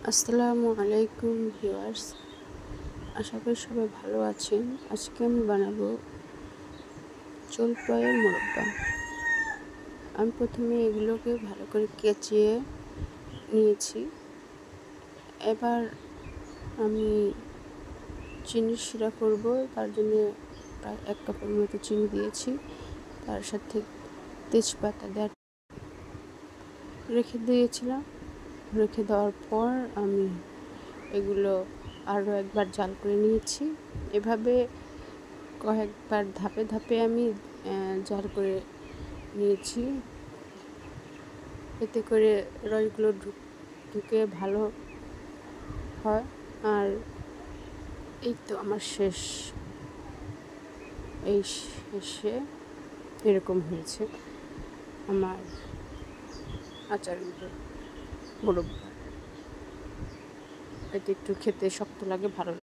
আসসালামু আলাইকুম ভিউয়ার্স, আশা করি সবাই ভালো আছেন। আজকে আমি বানাবো জলপাইয়ের মোরব্বা। আমি প্রথমে এগুলোকে ভালো করে কেচিয়ে নিয়েছি। এবার আমি চিনির শিরা করব, তার জন্য প্রায় 1 কাপের মতো চিনি দিয়েছি। তার সাথে তেজপাতা রেখে দিয়েছিলাম। রেখে দেওয়ার পর আমি এগুলো আরও একবার জাল করে নিয়েছি। এভাবে কয়েকবার ধাপে ধাপে আমি জাল করে নিয়েছি, এতে করে রসগুলো ঢুকে ভালো হয়। আর এই তো আমার শেষে এরকম হয়েছে আমার আচারগুলো মোরব্বা। এতে একটু খেতে শক্ত লাগে, ভালো লাগে।